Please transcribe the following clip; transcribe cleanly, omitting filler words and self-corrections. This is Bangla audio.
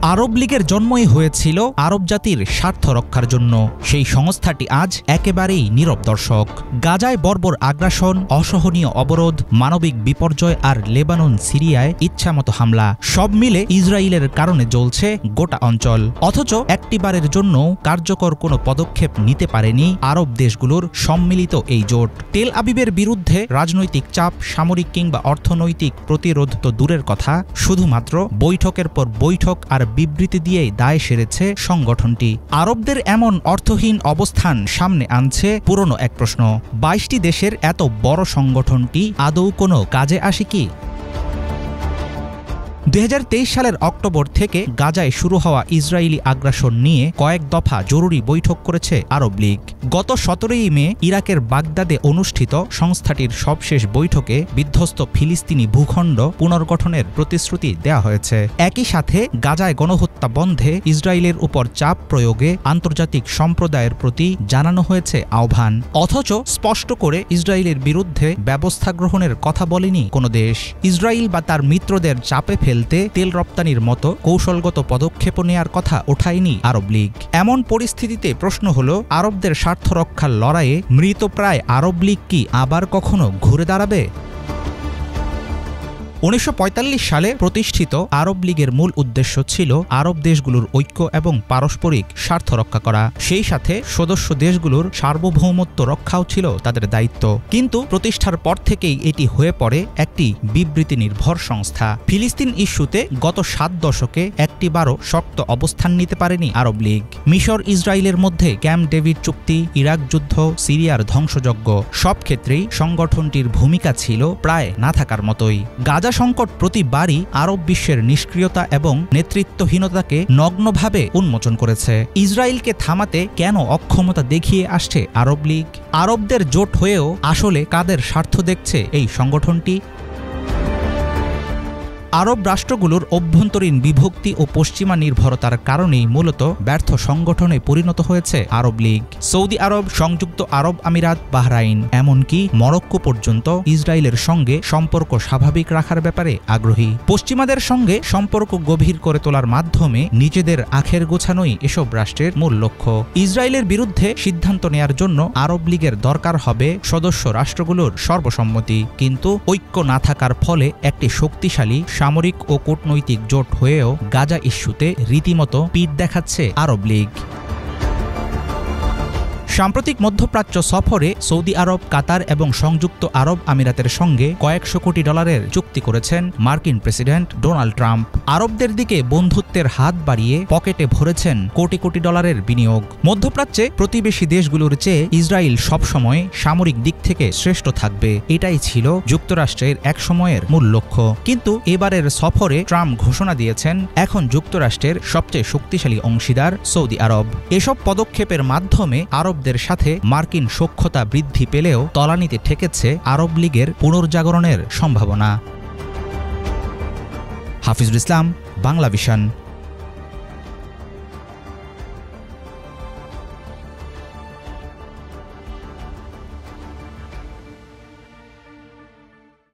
আরব লীগের জন্মই হয়েছিল আরব জাতির স্বার্থ রক্ষার জন্য। সেই সংস্থাটি আজ একেবারেই নীরব দর্শক। গাজায় বর্বর আগ্রাসন, অসহনীয় অবরোধ, মানবিক বিপর্যয় আর লেবানন সিরিয়ায় ইচ্ছামতো হামলা, সব মিলে ইসরায়েলের কারণে জ্বলছে গোটা অঞ্চল। অথচ একটিবারের জন্য কার্যকর কোনো পদক্ষেপ নিতে পারেনি আরব দেশগুলোর সম্মিলিত এই জোট। তেল আবিবের বিরুদ্ধে রাজনৈতিক চাপ, সামরিক কিংবা অর্থনৈতিক প্রতিরোধ তো দূরের কথা, শুধুমাত্র বৈঠকের পর বৈঠক আর বিবৃতি দিয়েই দায় সেরেছে সংগঠনটি। আরবদের এমন অর্থহীন অবস্থান সামনে আনছে পুরনো এক প্রশ্ন: ২২টি দেশের এত বড় সংগঠনটি আদৌ কোনো কাজে আসে কি? ২০২৩ সালের অক্টোবর থেকে গাজায় শুরু হওয়া ইসরায়েলি আগ্রাসন নিয়ে কয়েক দফা জরুরি বৈঠক করেছে আরব লীগ। গত ১৭ই মে ইরাকের বাগদাদে অনুষ্ঠিত সংস্থাটির সবশেষ বৈঠকে বিধ্বস্ত ফিলিস্তিনি ভূখণ্ড পুনর্গঠনের প্রতিশ্রুতি দেওয়া হয়েছে। একই সাথে গাজায় গণহত্যা বন্ধে ইসরায়েলের উপর চাপ প্রয়োগে আন্তর্জাতিক সম্প্রদায়ের প্রতি জানানো হয়েছে আহ্বান। অথচ স্পষ্ট করে ইসরায়েলের বিরুদ্ধে ব্যবস্থা গ্রহণের কথা বলেনি কোনো দেশ। ইসরায়েল বা তার মিত্রদের চাপে ফেলতে তেল রপ্তানির মতো কৌশলগত পদক্ষেপ নেয়ার কথা ওঠায়নি আরব লীগ। এমন পরিস্থিতিতে প্রশ্ন হলো, আরবদের স্বার্থ রক্ষার লড়াইয়ে মৃতপ্রায় আরব লীগ কি আবার কখনো ঘুরে দাঁড়াবে? ১৯৪৫ সালে প্রতিষ্ঠিত আরব লীগের মূল উদ্দেশ্য ছিল আরব দেশগুলোর ঐক্য এবং পারস্পরিক স্বার্থ রক্ষা করা। সেই সাথে সদস্য দেশগুলোর সার্বভৌমত্ব রক্ষাও ছিল তাদের দায়িত্ব। কিন্তু প্রতিষ্ঠার পর থেকেই এটি হয়ে পড়ে একটি বিবৃতি নির্ভর সংস্থা। ফিলিস্তিন ইস্যুতে গত ৭ দশকে একটিবারও শক্ত অবস্থান নিতে পারেনি আরব লীগ। মিশর ইসরায়েলের মধ্যে ক্যাম্প ডেভিড চুক্তি, ইরাক যুদ্ধ, সিরিয়ার ধ্বংসযজ্ঞ, সব ক্ষেত্রেই সংগঠনটির ভূমিকা ছিল প্রায় না থাকার মতোই। গাজা সংকট প্রতিবারই আরব বিশ্বের নিষ্ক্রিয়তা এবং নেতৃত্বহীনতাকে নগ্নভাবে উন্মোচন করেছে। ইসরায়েলকে থামাতে কেন অক্ষমতা দেখিয়ে আসছে আরব লীগ? আরবদের জোট হয়েও আসলে কাদের স্বার্থ দেখছে এই সংগঠনটি? আরব রাষ্ট্রগুলোর অভ্যন্তরীণ বিভক্তি ও পশ্চিমা নির্ভরতার কারণেই মূলত ব্যর্থ সংগঠনে পরিণত হয়েছে আরব লীগ। সৌদি আরব, সংযুক্ত আরব আমিরাত, বাহরাইন, এমনকি মরক্কো পর্যন্ত ইসরায়েলের সঙ্গে সম্পর্ক স্বাভাবিক রাখার ব্যাপারে আগ্রহী। পশ্চিমাদের সঙ্গে সম্পর্ক গভীর করে তোলার মাধ্যমে নিজেদের আখের গোছানোই এসব রাষ্ট্রের মূল লক্ষ্য। ইসরায়েলের বিরুদ্ধে সিদ্ধান্ত নেয়ার জন্য আরব লীগের দরকার হবে সদস্য রাষ্ট্রগুলোর সর্বসম্মতি। কিন্তু ঐক্য না থাকার ফলে একটি শক্তিশালী সামরিক ও কূটনৈতিক জোট হয়েও গাজা ইস্যুতে রীতিমতো পিঠ দেখাচ্ছে আরব লীগ। সাম্প্রতিক মধ্যপ্রাচ্য সফরে সৌদি আরব, কাতার এবং সংযুক্ত আরব আমিরাতের সঙ্গে কয়েকশো কোটি ডলারের চুক্তি করেছেন মার্কিন প্রেসিডেন্ট ডোনাল্ড ট্রাম্প। আরবদের দিকে বন্ধুত্বের হাত বাড়িয়ে পকেটে ভরেছেন কোটি কোটি ডলারের বিনিয়োগ। মধ্যপ্রাচ্যে প্রতিবেশী দেশগুলোর চেয়ে ইসরায়েল সবসময় সামরিক দিক থেকে শ্রেষ্ঠ থাকবে, এটাই ছিল যুক্তরাষ্ট্রের একসময়ের মূল লক্ষ্য। কিন্তু এবারের সফরে ট্রাম্প ঘোষণা দিয়েছেন এখন যুক্তরাষ্ট্রের সবচেয়ে শক্তিশালী অংশীদার সৌদি আরব। এসব পদক্ষেপের মাধ্যমে আরবদের সাথে মার্কিন সখ্যতা বৃদ্ধি পেলেও তলানিতে ঠেকেছে আরব লীগের পুনর্জাগরণের সম্ভাবনা। হাফিজুল ইসলাম, বাংলা ভিশন।